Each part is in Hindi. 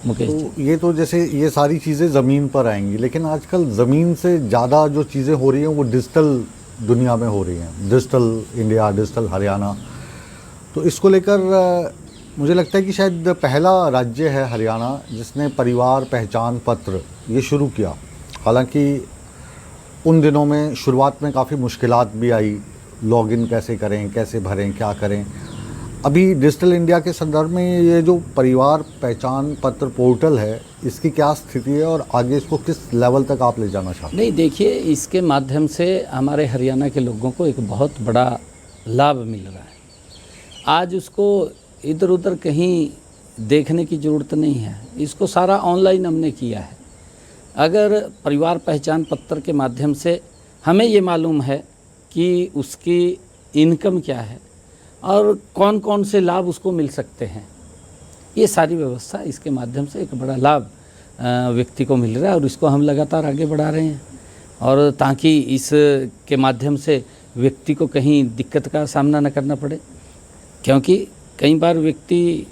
मुकेश जी। तो ये तो जैसे ये सारी चीज़ें ज़मीन पर आएंगी, लेकिन आजकल ज़मीन से ज़्यादा जो चीज़ें हो रही हैं वो डिजिटल दुनिया में हो रही हैं, डिजिटल इंडिया, डिजिटल हरियाणा। तो इसको लेकर मुझे लगता है कि शायद पहला राज्य है हरियाणा जिसने परिवार पहचान पत्र ये शुरू किया। हालांकि उन दिनों में शुरुआत में काफ़ी मुश्किलात भी आई, लॉगिन कैसे करें, कैसे भरें, क्या करें। अभी डिजिटल इंडिया के संदर्भ में ये जो परिवार पहचान पत्र पोर्टल है, इसकी क्या स्थिति है और आगे इसको किस लेवल तक आप ले जाना चाहते हैं? नहीं, देखिए, इसके माध्यम से हमारे हरियाणा के लोगों को एक बहुत बड़ा लाभ मिल रहा है। आज उसको इधर उधर कहीं देखने की ज़रूरत नहीं है, इसको सारा ऑनलाइन हमने किया है। अगर परिवार पहचान पत्र के माध्यम से हमें ये मालूम है कि उसकी इनकम क्या है और कौन कौन से लाभ उसको मिल सकते हैं, ये सारी व्यवस्था इसके माध्यम से एक बड़ा लाभ व्यक्ति को मिल रहा है और इसको हम लगातार आगे बढ़ा रहे हैं। और ताकि इस के माध्यम से व्यक्ति को कहीं दिक्कत का सामना न करना पड़े, क्योंकि कई बार व्यक्ति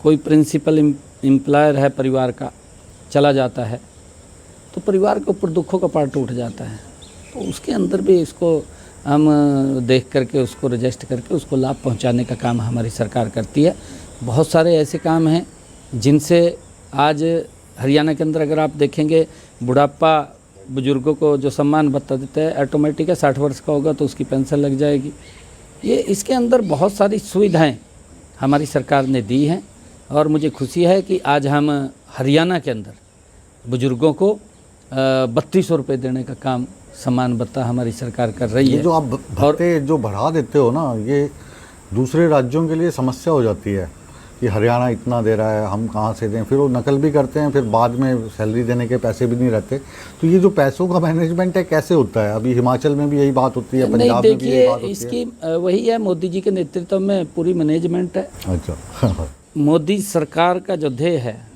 कोई प्रिंसिपल एम्प्लॉयर है परिवार का, चला जाता है तो परिवार के ऊपर दुखों का पार्ट उठ जाता है। तो उसके अंदर भी इसको हम देख करके उसको रजिस्टर करके उसको लाभ पहुंचाने का काम हमारी सरकार करती है। बहुत सारे ऐसे काम हैं जिनसे आज हरियाणा के अंदर अगर आप देखेंगे, बुढ़ापा बुजुर्गों को जो सम्मान भत्ता देता है ऑटोमेटिक है, 60 वर्ष का होगा तो उसकी पेंशन लग जाएगी। ये इसके अंदर बहुत सारी सुविधाएं हमारी सरकार ने दी हैं और मुझे खुशी है कि आज हम हरियाणा के अंदर बुजुर्गों को 3200 रुपये देने का काम सम्मान भत्ता हमारी सरकार कर रही है। ये जो आप भत्ते जो बढ़ा देते हो ना, ये दूसरे राज्यों के लिए समस्या हो जाती है कि हरियाणा इतना दे रहा है, हम कहाँ से दें। फिर वो नकल भी करते हैं, फिर बाद में सैलरी देने के पैसे भी नहीं रहते। तो ये जो पैसों का मैनेजमेंट है कैसे होता है? अभी हिमाचल में भी यही बात होती है, पंजाब में भी यही बात होती है। इसकी वही है, मोदी जी के नेतृत्व में पूरी मैनेजमेंट है। अच्छा मोदी सरकार का जो ध्येय है,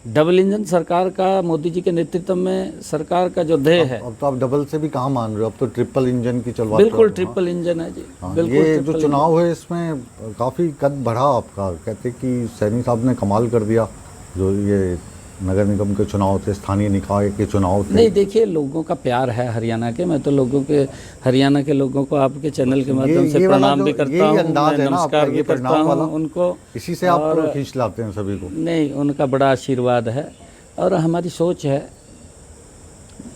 डबल इंजन सरकार का, मोदी जी के नेतृत्व में सरकार का जो ध्येय है। अब तो आप डबल से भी कहाँ मान रहे हो, अब तो ट्रिपल इंजन की चलवा। बिल्कुल ट्रिपल इंजन है जी। बिल्कुल। ये जो चुनाव है इसमें काफ़ी कद बढ़ा आपका, कहते कि सैनी साहब ने कमाल कर दिया। जो ये नगर निगम के चुनाव थे, स्थानीय निकाय के चुनाव थे। नहीं, देखिए, लोगों का प्यार है हरियाणा के। मैं तो हरियाणा के लोगों को आपके चैनल के माध्यम से प्रणाम भी करता हूँ, नमस्कार भी करता हूँ उनको। इसी से आप खींच लाते हैं सभी को। नहीं, उनका बड़ा आशीर्वाद है और हमारी सोच है।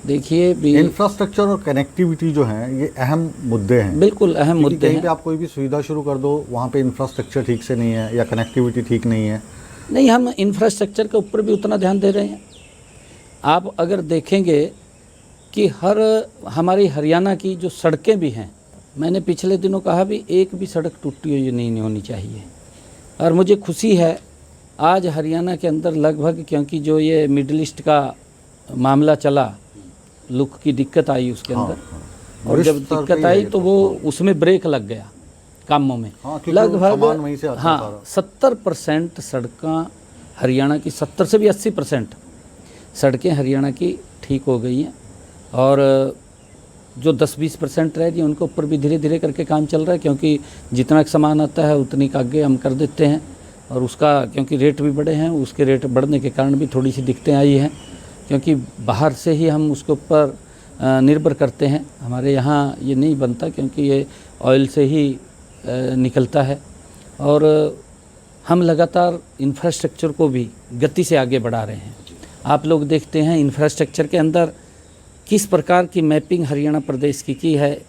देखिए, इंफ्रास्ट्रक्चर और कनेक्टिविटी जो है ये अहम मुद्दे हैं। बिल्कुल अहम मुद्दे हैं। कहीं पे आप कोई भी सुविधा शुरू कर दो, वहाँ पे इंफ्रास्ट्रक्चर ठीक से नहीं है या कनेक्टिविटी ठीक नहीं है। नहीं, हम इंफ्रास्ट्रक्चर के ऊपर भी उतना ध्यान दे रहे हैं। आप अगर देखेंगे कि हमारी हरियाणा की जो सड़कें भी हैं, मैंने पिछले दिनों कहा भी एक भी सड़क टूटी हुई नहीं होनी चाहिए। और मुझे खुशी है आज हरियाणा के अंदर लगभग, क्योंकि जो ये मिडिल ईस्ट का मामला चला, लुक की दिक्कत आई उसके अंदर। और जब दिक्कत आई तो वो उसमें ब्रेक लग गया कामों में। लगभग 70% सड़कें हरियाणा की, 70 से भी 80% सड़कें हरियाणा की ठीक हो गई हैं। और जो 10-20% रह गई उनके ऊपर भी धीरे धीरे करके काम चल रहा है, क्योंकि जितना सामान आता है उतनी का आगे हम कर देते हैं। और उसका क्योंकि रेट भी बढ़े हैं, उसके रेट बढ़ने के कारण भी थोड़ी सी दिक्कतें आई हैं, क्योंकि बाहर से ही हम उसके ऊपर निर्भर करते हैं। हमारे यहाँ ये नहीं बनता, क्योंकि ये ऑयल से ही निकलता है। और हम लगातार इंफ्रास्ट्रक्चर को भी गति से आगे बढ़ा रहे हैं। आप लोग देखते हैं इंफ्रास्ट्रक्चर के अंदर किस प्रकार की मैपिंग हरियाणा प्रदेश की है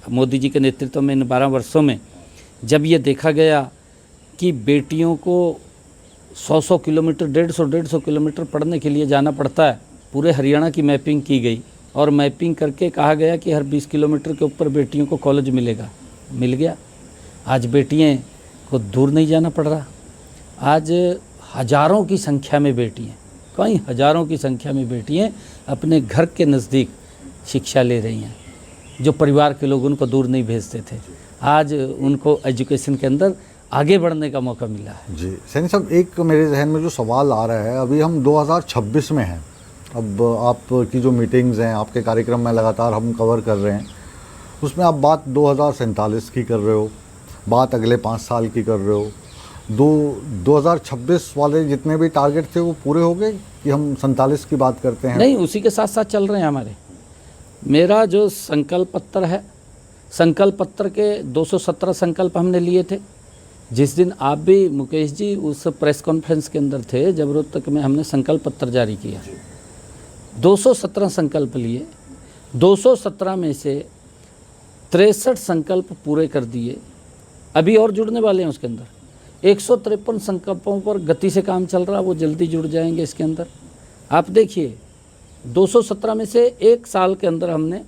मोदी जी के नेतृत्व में। इन 12 वर्षों में जब ये देखा गया कि बेटियों को 100 किलोमीटर, 150 किलोमीटर पढ़ने के लिए जाना पड़ता है, पूरे हरियाणा की मैपिंग की गई और मैपिंग करके कहा गया कि हर 20 किलोमीटर के ऊपर बेटियों को कॉलेज मिलेगा। मिल गया। आज बेटियां को दूर नहीं जाना पड़ रहा। आज हज़ारों की संख्या में बेटियां, कई हज़ारों की संख्या में बेटियां अपने घर के नज़दीक शिक्षा ले रही हैं, जो परिवार के लोग उनको दूर नहीं भेजते थे। आज उनको एजुकेशन के अंदर आगे बढ़ने का मौका मिला है। जी सैनी साहब, एक मेरे जहन में जो सवाल आ रहा है, अभी हम 2026 में हैं। अब आपकी जो मीटिंग्स हैं, आपके कार्यक्रम में लगातार हम कवर कर रहे हैं, उसमें आप बात 2047 की कर रहे हो, बात अगले 5 साल की कर रहे हो। 2026 वाले जितने भी टारगेट थे वो पूरे हो गए कि हम 47 की बात करते हैं? नहीं, उसी के साथ साथ चल रहे हैं हमारे। मेरा जो संकल्प पत्र है, संकल्प पत्र के 217 संकल्प हमने लिए थे। जिस दिन आप भी मुकेश जी उस प्रेस कॉन्फ्रेंस के अंदर थे जब रोहतक में हमने संकल्प पत्र जारी किया, 217 संकल्प लिए। 217 में से 63 संकल्प पूरे कर दिए, अभी और जुड़ने वाले हैं उसके अंदर। 153 संकल्पों पर गति से काम चल रहा, वो जल्दी जुड़ जाएंगे इसके अंदर। आप देखिए 217 में से एक साल के अंदर हमने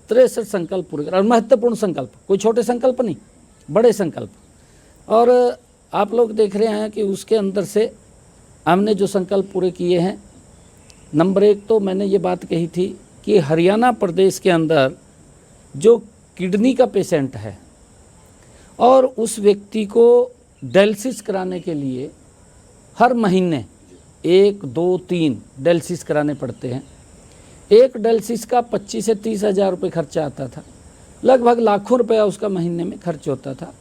63 संकल्प पूरे कर, और महत्वपूर्ण संकल्प, कोई छोटे संकल्प नहीं, बड़े संकल्प। और आप लोग देख रहे हैं कि उसके अंदर से हमने जो संकल्प पूरे किए हैं, नंबर 1 तो मैंने ये बात कही थी कि हरियाणा प्रदेश के अंदर जो किडनी का पेशेंट है और उस व्यक्ति को डायलिसिस कराने के लिए हर महीने 1, 2, 3 डायलिसिस कराने पड़ते हैं। एक डायलिसिस का 25 से 30 हज़ार रुपये खर्चा आता था, लगभग लाखों रुपया उसका महीने में खर्च होता था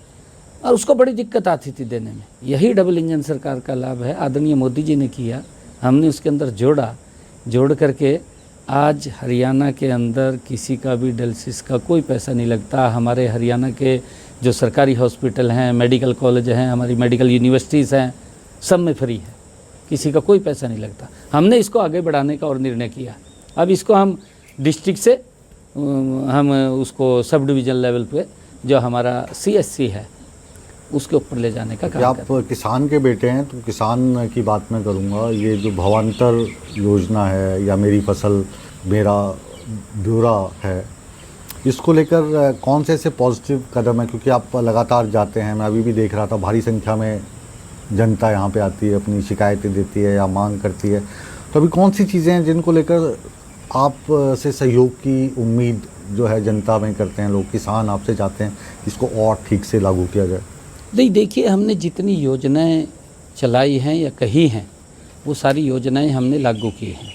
और उसको बड़ी दिक्कत आती थी देने में। यही डबल इंजन सरकार का लाभ है, आदरणीय मोदी जी ने किया, हमने उसके अंदर जोड़ करके आज हरियाणा के अंदर किसी का भी डायलिसिस का कोई पैसा नहीं लगता। हमारे हरियाणा के जो सरकारी हॉस्पिटल हैं, मेडिकल कॉलेज हैं, हमारी मेडिकल यूनिवर्सिटीज़ हैं, सब में फ्री है, किसी का कोई पैसा नहीं लगता। हमने इसको आगे बढ़ाने का और निर्णय किया। अब इसको हम डिस्ट्रिक्ट से हम उसको सब डिवीज़न लेवल पे जो हमारा CSC है उसके ऊपर ले जाने का काम आप किसान के बेटे हैं तो किसान की बात मैं करूंगा। ये जो भावांतर योजना है या मेरी फसल मेरा ब्यौरा है, इसको लेकर कौन से ऐसे पॉजिटिव कदम है? क्योंकि आप लगातार जाते हैं, मैं अभी भी देख रहा था, भारी संख्या में जनता यहाँ पे आती है, अपनी शिकायतें देती है या मांग करती है। तो अभी कौन सी चीज़ें हैं जिनको लेकर आप से सहयोग की उम्मीद जो है जनता में करते हैं लोग, किसान आपसे चाहते हैं इसको और ठीक से लागू किया जाए? नहीं, देखिए हमने जितनी योजनाएं चलाई हैं या कही हैं वो सारी योजनाएं हमने लागू की हैं।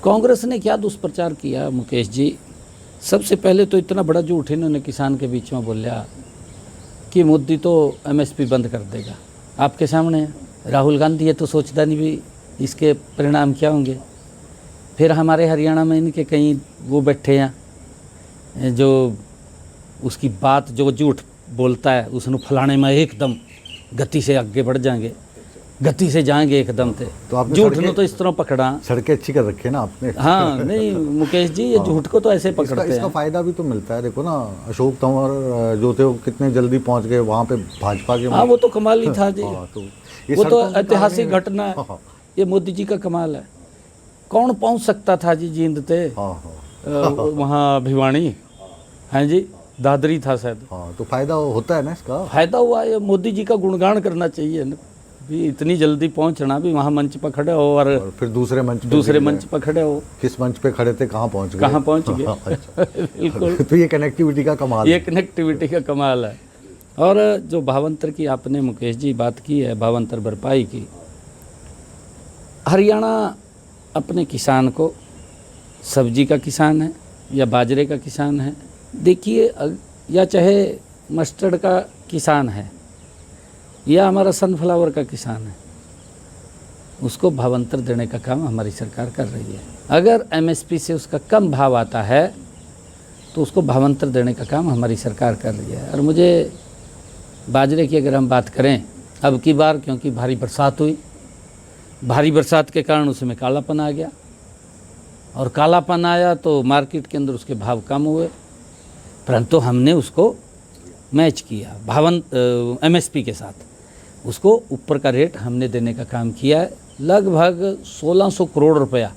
कांग्रेस ने क्या दुष्प्रचार किया मुकेश जी, सबसे पहले तो इतना बड़ा झूठ इन्होंने किसान के बीच में बोला कि मोदी तो MSP बंद कर देगा। आपके सामने है, राहुल गांधी है तो सोचता नहीं भी इसके परिणाम क्या होंगे। फिर हमारे हरियाणा में इनके कहीं वो बैठे हैं जो उसकी बात जो झूठ बोलता है उसने फलाने में एकदम गति से आगे बढ़ जाएंगे, गति से जाएंगे एकदम से। तो आपने झूठ ने तो इस तरह पकड़ा, सड़कें अच्छी कर रखी है ना आपने। हाँ नहीं मुकेश जी, ये झूठ को तो ऐसे पकड़ते हैं। इसका फायदा भी तो मिलता है। देखो ना, अशोक तंवर जो थे वो कितने जल्दी पहुंच गए वहाँ पे भाजपा के। हाँ वो तो कमाल ही था जी। वो तो ऐतिहासिक घटना है, ये मोदी जी का कमाल है। कौन पहुंच सकता था जी जींद थे वहाँ भिवानी, हैं जी, दादरी था शायद। हाँ तो फायदा होता है ना इसका। फायदा हुआ, ये मोदी जी का गुणगान करना चाहिए ना भी, इतनी जल्दी पहुंचना भी, वहाँ मंच पर खड़े हो और फिर दूसरे मंच पर खड़े हो। किस मंच पे खड़े थे, कहाँ पहुँच गए। अच्छा। बिल्कुल। तो ये कनेक्टिविटी का कमाल, ये कनेक्टिविटी का कमाल है। और जो भावांतर की आपने मुकेश जी बात की है, भावांतर भरपाई की, हरियाणा अपने किसान को, सब्जी का किसान है या बाजरे का किसान है, देखिए, या चाहे मस्टर्ड का किसान है या हमारा सनफ्लावर का किसान है, उसको भावांतर देने का काम हमारी सरकार कर रही है। अगर MSP से उसका कम भाव आता है तो उसको भावांतर देने का काम हमारी सरकार कर रही है। और मुझे बाजरे की अगर हम बात करें, अब की बार क्योंकि भारी बरसात हुई, भारी बरसात के कारण उसमें कालापन आ गया, और कालापन आया तो मार्केट के अंदर उसके भाव कम हुए, परंतु हमने उसको मैच किया MSP के साथ, उसको ऊपर का रेट हमने देने का काम किया है। लगभग 1600 करोड़ रुपया।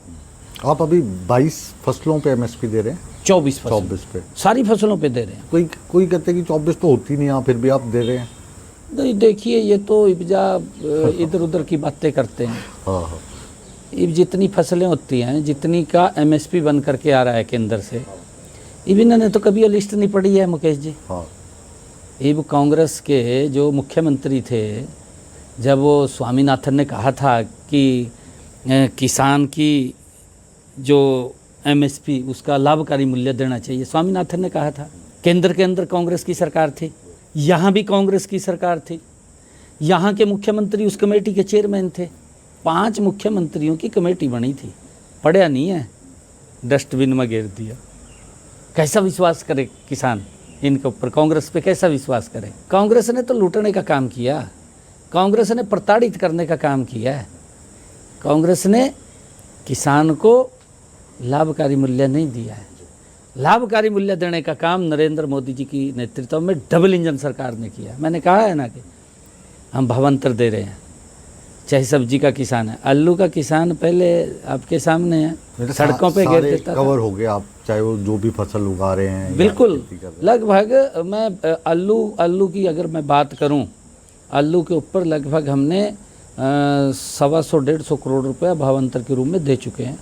आप अभी 22 फसलों पे MSP दे रहे हैं? 24 पे सारी फसलों पे दे रहे हैं। कोई कहते हैं कि 24 तो होती नहीं, फिर भी आप दे रहे हैं। नहीं देखिए, ये तो इब्जा इधर उधर की बातें करते हैं। हाँ। अब जितनी फसलें होती हैं, जितनी का MSP बन करके आ रहा है केंद्र से, इन्होंने तो कभी ये लिस्ट नहीं पढ़ी है मुकेश जी। हाँ। अब कांग्रेस के जो मुख्यमंत्री थे, जब वो स्वामीनाथन ने कहा था कि किसान की जो MSP उसका लाभकारी मूल्य देना चाहिए, स्वामीनाथन ने कहा था। केंद्र के अंदर कांग्रेस की सरकार थी, यहाँ भी कांग्रेस की सरकार थी, यहाँ के मुख्यमंत्री उस कमेटी के चेयरमैन थे। 5 मुख्यमंत्रियों की कमेटी बनी थी, पढ़ा नहीं है, डस्टबिन में गिर दिया। कैसा विश्वास करे किसान इनके ऊपर? कांग्रेस पे कैसा विश्वास करे? कांग्रेस ने तो लूटने का काम किया, कांग्रेस ने प्रताड़ित करने का काम किया है। कांग्रेस ने किसान को लाभकारी मूल्य नहीं दिया है। लाभकारी मूल्य देने का काम नरेंद्र मोदी जी की नेतृत्व में डबल इंजन सरकार ने किया। मैंने कहा है ना कि हम भावांतर दे रहे हैं। चाहे सब्जी का किसान है, आलू का किसान पहले आपके सामने है, सड़कों पे गिर देता था। कवर हो गया, आप चाहे वो जो भी फसल उगा रहे हैं या बिल्कुल, खेती कर रहे हैं। लगभग मैं आलू की अगर मैं बात करूं, आलू के ऊपर लगभग हमने 125-150 करोड़ रुपया भावांतर के रूप में दे चुके हैं।